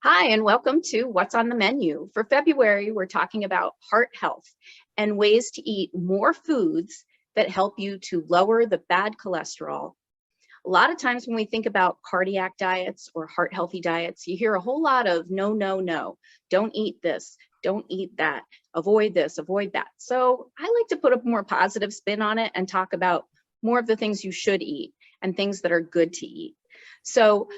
Hi, and welcome to What's on the Menu. For February, we're talking about heart health and ways to eat more foods that help you to lower the bad cholesterol. A lot of times when we think about cardiac diets or heart healthy diets, you hear a whole lot of no, no, no, don't eat this, don't eat that, avoid this, avoid that. So I like to put a more positive spin on it and talk about more of the things you should eat and things that are good to eat. So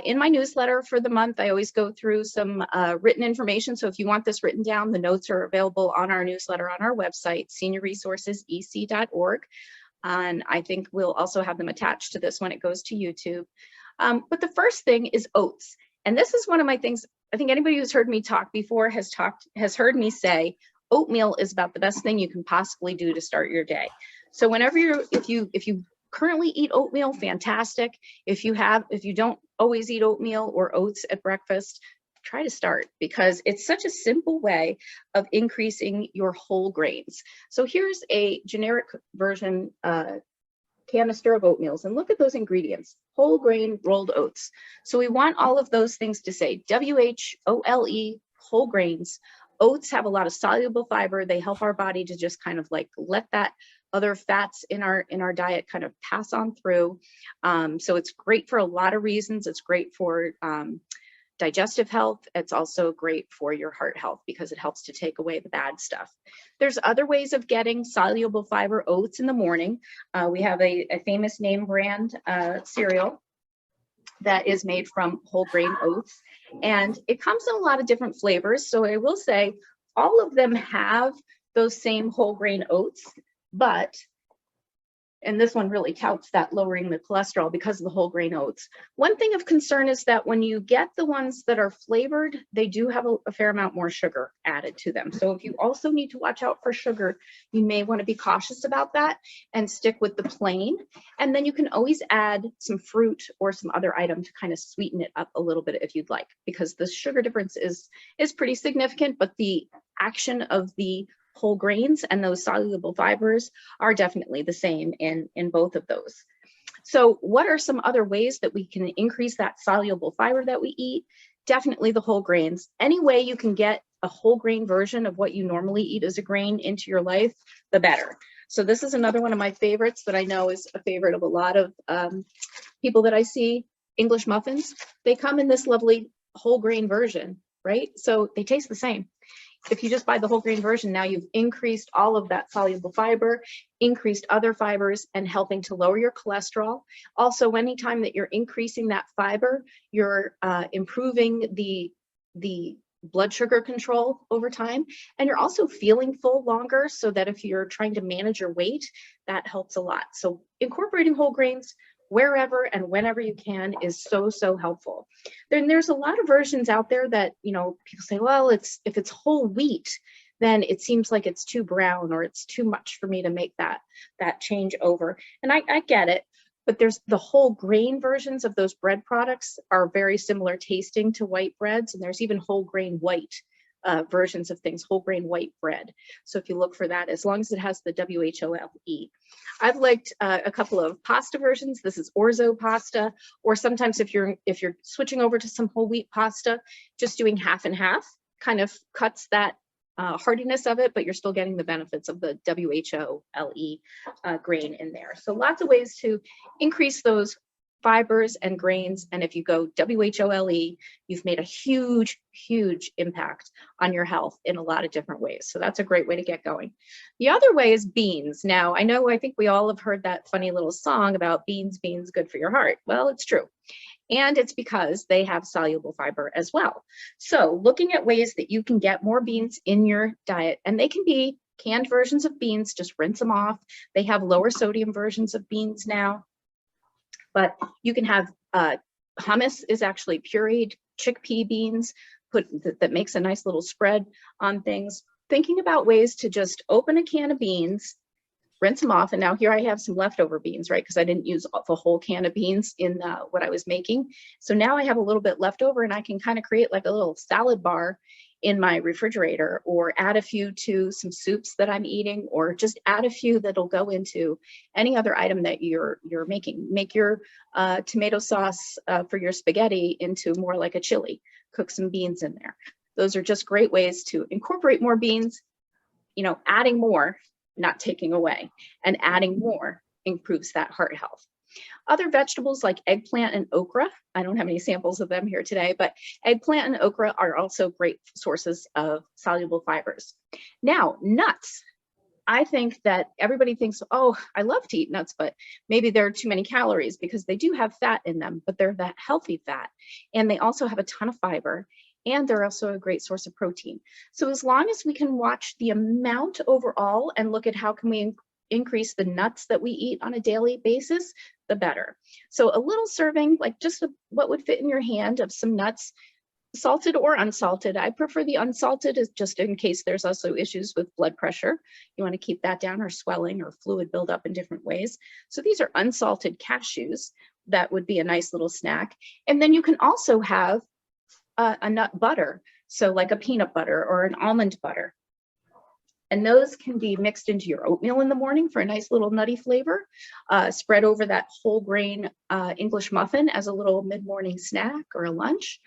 in my newsletter for the month, I always go through some written information. So if you want this written down, the notes are available on our newsletter on our website, seniorresourcesec.org. And I think we'll also have them attached to this when it goes to YouTube. But the first thing is oats. And this is one of my things, I think anybody who's heard me talk before has heard me say, oatmeal is about the best thing you can possibly do to start your day. So whenever if you currently eat oatmeal, fantastic. If you don't always eat oatmeal or oats at breakfast, try to start, because it's such a simple way of increasing your whole grains. So here's a generic version canister of oatmeals, and look at those ingredients: whole grain rolled oats. So we want all of those things to say WHOLE, whole grains. Oats have a lot of soluble fiber. They help our body to just kind of like let that other fats in our diet kind of pass on through. So it's great for a lot of reasons. It's great for digestive health. It's also great for your heart health because it helps to take away the bad stuff. There's other ways of getting soluble fiber oats in the morning. We have a famous name brand cereal that is made from whole grain oats, and it comes in a lot of different flavors. So I will say all of them have those same whole grain oats, and this one really touts that lowering the cholesterol because of the whole grain oats. One thing of concern is that when you get the ones that are flavored, they do have a fair amount more sugar added to them. So if you also need to watch out for sugar, you may want to be cautious about that and stick with the plain. And then you can always add some fruit or some other item to kind of sweeten it up a little bit if you'd like, because the sugar difference is pretty significant, but the action of the whole grains and those soluble fibers are definitely the same in both of those. So what are some other ways that we can increase that soluble fiber that we eat? Definitely the whole grains. Any way you can get a whole grain version of what you normally eat as a grain into your life, the better. So this is another one of my favorites that I know is a favorite of a lot of people that I see. English muffins, they come in this lovely whole grain version, right? So they taste the same. If you just buy the whole grain version, now you've increased all of that soluble fiber, increased other fibers, and helping to lower your cholesterol. Also, anytime that you're increasing that fiber, you're improving the blood sugar control over time, and you're also feeling full longer, so that if you're trying to manage your weight, that helps a lot. So incorporating whole grains wherever and whenever you can is so helpful. Then there's a lot of versions out there that, people say, well, if it's whole wheat, then it seems like it's too brown or it's too much for me to make that change over. And I get it, but there's the whole grain versions of those bread products are very similar tasting to white breads, and there's even whole grain white versions of things, whole grain white bread. So if you look for that, as long as it has the WHOLE. I've liked a couple of pasta versions. This is orzo pasta, or sometimes if you're switching over to some whole wheat pasta, just doing half and half kind of cuts that hardiness of it, but you're still getting the benefits of the WHOLE grain in there. So lots of ways to increase those fibers and grains, and if you go WHOLE, you've made a huge impact on your health in a lot of different ways. So that's a great way to get going. The other way is beans. Now, I think we all have heard that funny little song about beans good for your heart. Well, it's true. And it's because they have soluble fiber as well. So looking at ways that you can get more beans in your diet, and they can be canned versions of beans, just rinse them off. They have lower sodium versions of beans now. But you can have hummus is actually pureed chickpea beans, that makes a nice little spread on things. Thinking about ways to just open a can of beans, rinse them off. And now here I have some leftover beans, right? Because I didn't use the whole can of beans in what I was making. So now I have a little bit left over, and I can kind of create like a little salad bar in my refrigerator, or add a few to some soups that I'm eating, or just add a few that'll go into any other item that you're making. Make your tomato sauce for your spaghetti into more like a chili. Cook some beans in there. Those are just great ways to incorporate more beans. You know, adding more, not taking away, and adding more improves that heart health. Other vegetables like eggplant and okra, I don't have any samples of them here today, but eggplant and okra are also great sources of soluble fibers. Now, nuts. I think that everybody thinks, oh, I love to eat nuts, but maybe there are too many calories, because they do have fat in them, but they're that healthy fat. And they also have a ton of fiber, and they're also a great source of protein. So as long as we can watch the amount overall and look at how can we increase the nuts that we eat on a daily basis, the better. So a little serving, like just what would fit in your hand of some nuts, salted or unsalted. I prefer the unsalted, is just in case there's also issues with blood pressure. You want to keep that down, or swelling or fluid buildup in different ways. So these are unsalted cashews. That would be a nice little snack. And then you can also have a nut butter. So like a peanut butter or an almond butter. And those can be mixed into your oatmeal in the morning for a nice little nutty flavor, spread over that whole grain English muffin as a little mid-morning snack or a lunch.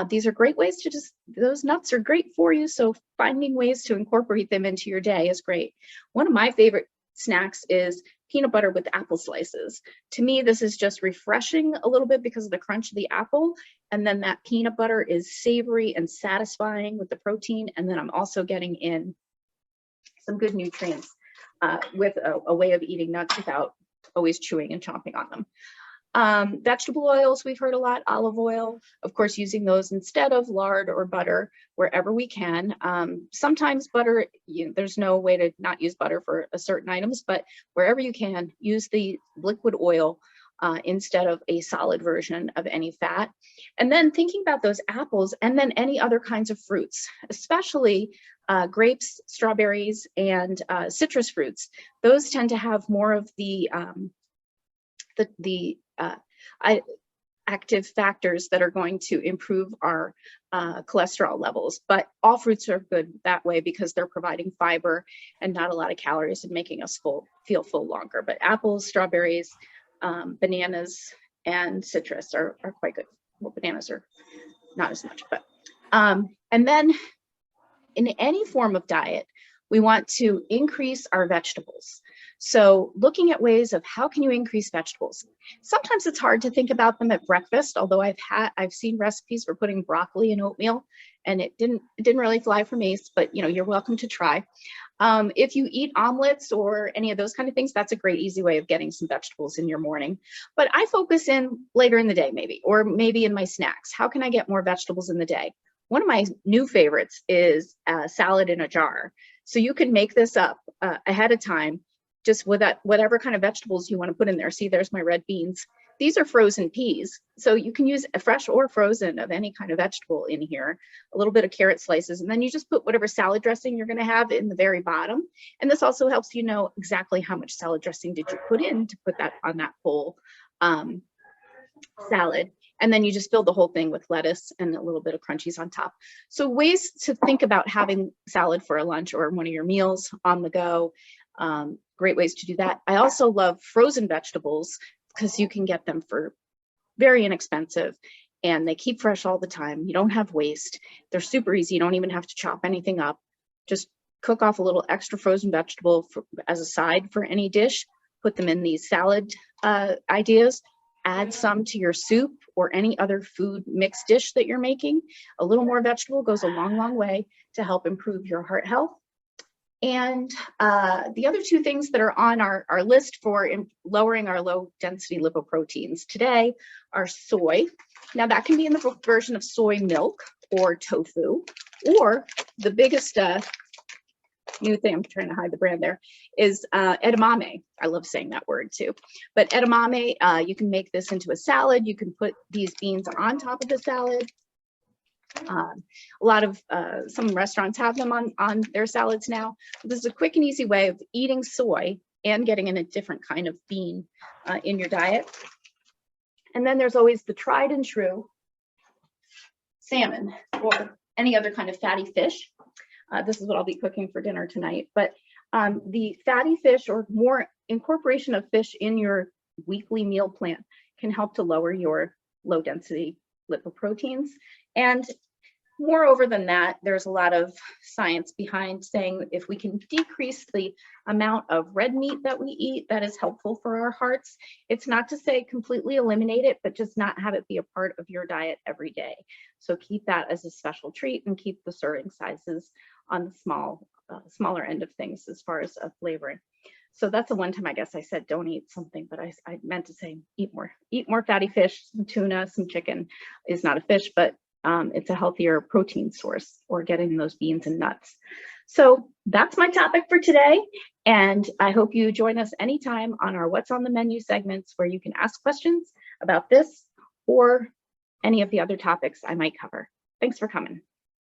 These are great ways to those nuts are great for you. So finding ways to incorporate them into your day is great. One of my favorite snacks is peanut butter with apple slices. To me, this is just refreshing a little bit because of the crunch of the apple. And then that peanut butter is savory and satisfying with the protein. And then I'm also getting in some good nutrients with a way of eating nuts without always chewing and chomping on them. Vegetable oils, we've heard a lot, olive oil, of course, using those instead of lard or butter wherever we can. Sometimes butter, there's no way to not use butter for certain items, but wherever you can, use the liquid oil instead of a solid version of any fat. And then thinking about those apples, and then any other kinds of fruits, especially grapes, strawberries, and citrus fruits. Those tend to have more of the active factors that are going to improve our cholesterol levels. But all fruits are good that way because they're providing fiber and not a lot of calories and making us feel full longer. But apples, strawberries, bananas, and citrus are quite good. Well, bananas are not as much, but and then in any form of diet, we want to increase our vegetables. So looking at ways of how can you increase vegetables? Sometimes it's hard to think about them at breakfast, although I've seen recipes for putting broccoli in oatmeal, and it didn't really fly for me, but you're welcome to try. If you eat omelets or any of those kind of things, that's a great easy way of getting some vegetables in your morning. But I focus in later in the day, or maybe in my snacks. How can I get more vegetables in the day? One of my new favorites is salad in a jar. So you can make this up ahead of time, just with whatever kind of vegetables you want to put in there. See, there's my red beans. These are frozen peas. So you can use a fresh or frozen of any kind of vegetable in here, a little bit of carrot slices, and then you just put whatever salad dressing you're going to have in the very bottom. And this also helps you know exactly how much salad dressing did you put in to put that on that whole salad. And then you just fill the whole thing with lettuce and a little bit of crunchies on top. So ways to think about having salad for a lunch or one of your meals on the go. Great ways to do that. I also love frozen vegetables because you can get them for very inexpensive and they keep fresh all the time. You don't have waste. They're super easy. You don't even have to chop anything up. Just cook off a little extra frozen vegetable as a side for any dish. Put them in these salad ideas. Add some to your soup or any other food mixed dish that you're making. A little more vegetable goes a long, long way to help improve your heart health. And the other two things that are on our list for lowering our low density lipoproteins today are soy. Now that can be in the version of soy milk or tofu, or the biggest new thing, I'm trying to hide the brand there, is edamame. I love saying that word too. But edamame, you can make this into a salad. You can put these beans on top of the salad. A lot of some restaurants have them on their salads now. This is a quick and easy way of eating soy and getting in a different kind of bean in your diet. And then there's always the tried and true salmon or any other kind of fatty fish. This is what I'll be cooking for dinner tonight. But the fatty fish or more incorporation of fish in your weekly meal plan can help to lower your low density lipoproteins. And moreover than that, there's a lot of science behind saying if we can decrease the amount of red meat that we eat, that is helpful for our hearts. It's not to say completely eliminate it, but just not have it be a part of your diet every day. So keep that as a special treat and keep the serving sizes on the smaller end of things as far as flavoring. So that's the one time I guess I said don't eat something, but I meant to say eat more fatty fish. Some tuna, some chicken is not a fish, but it's a healthier protein source, or getting those beans and nuts. So that's my topic for today. And I hope you join us anytime on our What's on the Menu segments, where you can ask questions about this or any of the other topics I might cover. Thanks for coming.